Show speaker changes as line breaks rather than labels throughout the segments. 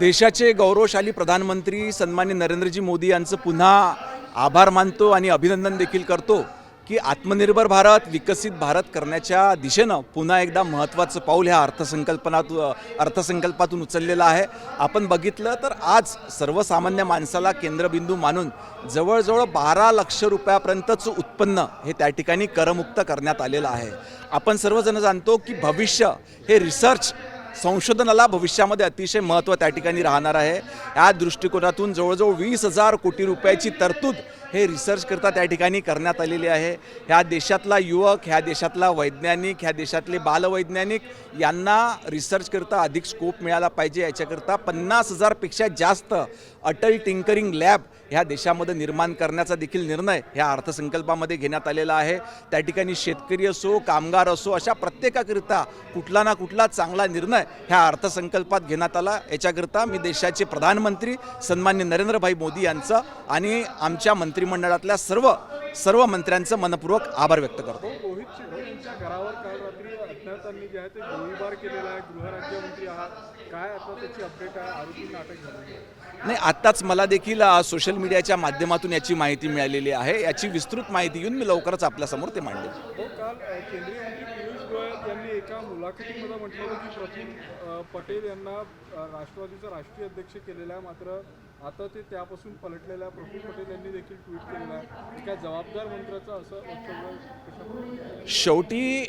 देशाचे गौरवशाली प्रधानमंत्री सन्माननीय नरेंद्रजी मोदी यांचं पुन्हा आभार मानतो आणि अभिनंदन देखील करतो की आत्मनिर्भर भारत विकसित भारत करण्याच्या दिशेनं पुन्हा एकदा महत्त्वाचं पाऊल ह्या अर्थसंकल्पातून उचललेलं आहे। आपण बघितलं तर आज सर्वसामान्य माणसाला केंद्रबिंदू मानून जवळजवळ 12 लाख रुपयापर्यंतचं उत्पन्न हे त्या ठिकाणी करमुक्त करण्यात आलेलं आहे। आपण सर्वजण जाणतो की भविष्य हे रिसर्च संशोधनाला भविष्यामध्ये अतिशय महत्त्व त्या ठिकाणी राहणार आहे। या दृष्टिकोनातून जवळजवळ 20,000 कोटी रुपयाची तरतूद हे रिसर्च करता त्या ठिकाणी करण्यात आलेली आहे। ह्या देशातला युवक, ह्या देशातला वैज्ञानिक, ह्या देशातले बालवैज्ञानिक यांना रिसर्च करता अधिक स्कोप मिळाला पाहिजे याच्याकरता 50,000 पेक्षा जास्त अटल टिंकरिंग लॅब ह्या देशामध्ये निर्माण करण्याचा देखील निर्णय ह्या अर्थसंकल्पामध्ये घेण्यात आलेला आहे। त्या ठिकाणी शेतकरी असो, कामगार असो, अशा प्रत्येकाकरिता कुठला ना कुठला चांगला निर्णय ह्या अर्थसंकल्पात घेण्यात आला। याच्याकरता मी देशाचे प्रधानमंत्री सन्माननीय नरेंद्रभाई मोदी यांचं आणि आमच्या मंत्रिमंडळातल्या सर्व मंत्र्यांचं मनपूर्वक आभार व्यक्त करतो।
रोहित शेट्टी यांच्या घरावर काल रात्री अज्ञातांनी जे आहे ते गोळीबार केलेला आहे। गृहराज्यमंत्री आहात, काय आता त्याची अपडेट आहे? आरोपींना अटक झाली
नाही, आत्ताच मला देखील सोशल मीडियाच्या माध्यमातून याची माहिती मिळालेली आहे। याची विस्तृत माहिती घेऊन मी लवकरच आपल्यासमोर ते मांडेल।
हो, काल केंद्रीय मंत्री पियुष गोयल यांनी एका मुलाखतीमध्ये म्हटलं होतं की प्रफुल्ल पटेल यांना राष्ट्रवादीचा राष्ट्रीय अध्यक्ष केलेला आहे, मात्र आता ते त्यापासून पलटलेला आहे। प्रफुल्ल पटेल यांनी देखील ट्विट केलेलं आहे। एका जबाबदार मंत्र्याचं असं वक्तव्य।
शेवटी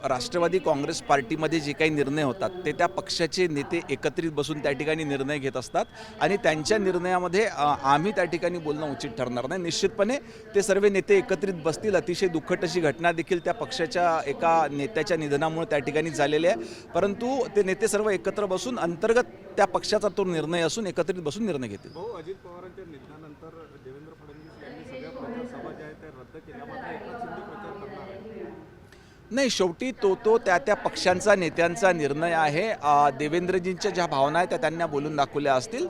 राष्ट्रवादी काँग्रेस पार्टीमध्ये जे काही निर्णय होतात ते त्या पक्षाचे नेते एकत्रित बसून त्या ठिकाणी निर्णय घेत असतात आणि त्यांच्या निर्णयामध्ये आम्ही त्या ठिकाणी बोलणं उचित ठरणार नाही। निश्चितपणे ते सर्व नेते एकत्रित बसतील। अतिशय दुःखद अशी घटना देखील त्या पक्षाच्या एका नेत्याच्या निधनामुळे त्या ठिकाणी झालेली आहे, परंतु ते नेते सर्व एकत्र बसून अंतर्गत त्या पक्षाचा तो निर्णय असून एकत्रित बसून निर्णय घेतील।
हो, अजित पवारांच्या निधनानंतर देवेंद्र फडणवीस यांनी सगळ्या प्रचार सभा ज्या आहेत त्या रद्द केल्या, मात्र एकनाथ शिंदे प्रचार करणार आहे।
नाही, शेवटी तो त्या पक्षांचा नेत्यांचा निर्णय आहे। देवेंद्रजींच्या ज्या भावना आहेत त्या त्यांना बोलून दाखवल्या असतील।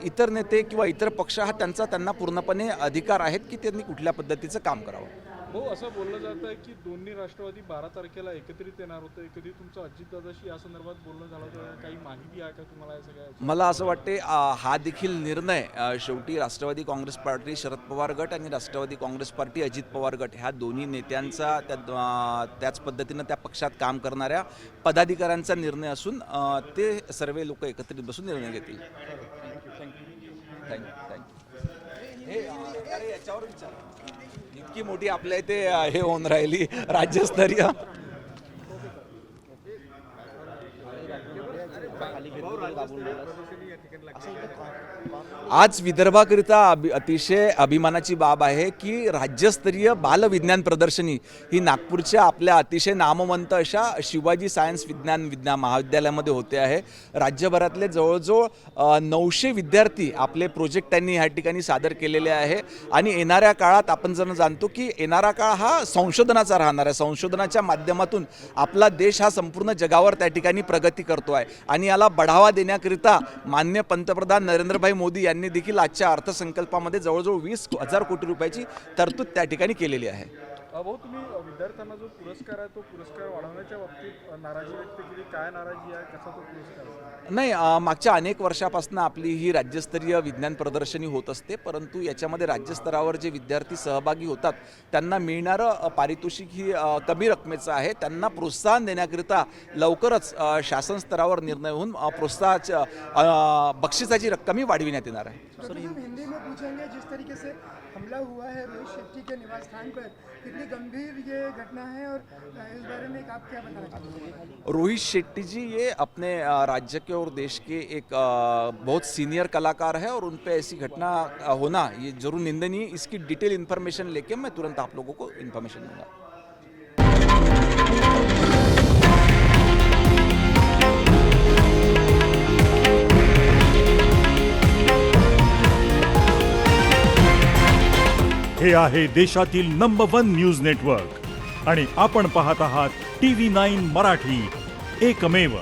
इतर नेते किंवा इतर पक्ष हा त्यांना पूर्णपणे अधिकार आहेत की त्यांनी कुठल्या पद्धतीचं काम करावं।
हो, असं बोललं जातं आहे की दोन्ही राष्ट्रवादी 12 तारखेला एकत्रित येणार होतं। कधी तुमचं अजितदादाशी या संदर्भात बोलणं झालं होतं? काही माहिती आहे का तुम्हाला या सगळ्या?
मला असं वाटते हा देखील निर्णय शेवटी राष्ट्रवादी काँग्रेस पार्टी शरद पवार गट आणि राष्ट्रवादी काँग्रेस पार्टी अजित पवार गट ह्या दोन्ही नेत्यांचा त्याच पद्धतीनं त्या पक्षात काम करणाऱ्या पदाधिकाऱ्यांचा निर्णय असून ते सर्व लोक एकत्रित बसून निर्णय घेतील। थँक्यू। हे याच्यावर विचार, इतकी मोठी आपल्या इथे हे होऊन राहिली राज्यस्तरीय। आज विदर्भाकरिता अतिशय अभिमानाची बाब आहे की राज्यस्तरीय बालविज्ञान प्रदर्शनी ही नागपूरच्या आपल्या अतिशय नामवंत अशा शिवाजी सायन्स विज्ञान महाविद्यालयामध्ये होते आहे। राज्यभरातले जवळजवळ 900 विद्यार्थी आपले प्रोजेक्ट त्यांनी ह्या ठिकाणी सादर केलेले आहे आणि येणाऱ्या काळात आपण जर जाणतो की येणारा काळ हा संशोधनाचा राहणार आहे। संशोधनाच्या माध्यमातून आपला देश हा संपूर्ण जगावर त्या ठिकाणी प्रगती करतो आहे आणि याला बढावा देण्याकरिता माननीय पंतप्रधान नरेंद्रभाई मोदी यांनी देखील आजच्या अर्थसंकल्पामध्ये जवळजवळ 20,000 कोटी रुपयाची तरतूद त्या ठिकाणी केलेली आहे।
भाऊ, तुम्ही विद्यार्थ्यांना जो पुरस्कार आहे तो पुरस्कार वाढवण्याच्या बाबतीत नाराजी व्यक्त केली, काय नाराजी आहे, कसा तो पुरस्कार?
नाही, मागच्या अनेक वर्षापासून आपली ही राज्यस्तरीय विज्ञान प्रदर्शनी होत असते, परंतु याच्यामध्ये राज्यस्तरावर जे विद्यार्थी सहभागी होतात त्यांना मिळणारं पारितोषिक ही कमी रकमेचं आहे। त्यांना प्रोत्साहन देण्याकरिता लवकरच शासन स्तरावर निर्णय होऊन बक्षिसाची रक्कमही वाढविण्यात येणार आहे।
सर, हिंदी में पूछेंगे, जिस तरीके से हमला हुआ है रोहित शेट्टी के निवास स्थान पर, कितनी गंभीर ये घटना है और इस बारे में आप क्या बताना चाहते हैं?
रोहित शेट्टी जी ये अपने राज्य के और देश के एक बहुत सीनियर कलाकार है और उन पे ऐसी घटना होना ये जरूर निंदनीय। इसकी डिटेल इन्फॉर्मेशन लेके मैं तुरंत आप लोगों को इन्फॉर्मेशन दूंगा।
हे आहे देशातील नंबर 1 न्यूज नेटवर्क आणि आपण पाहत आहात TV9 मराठी, एकमेव।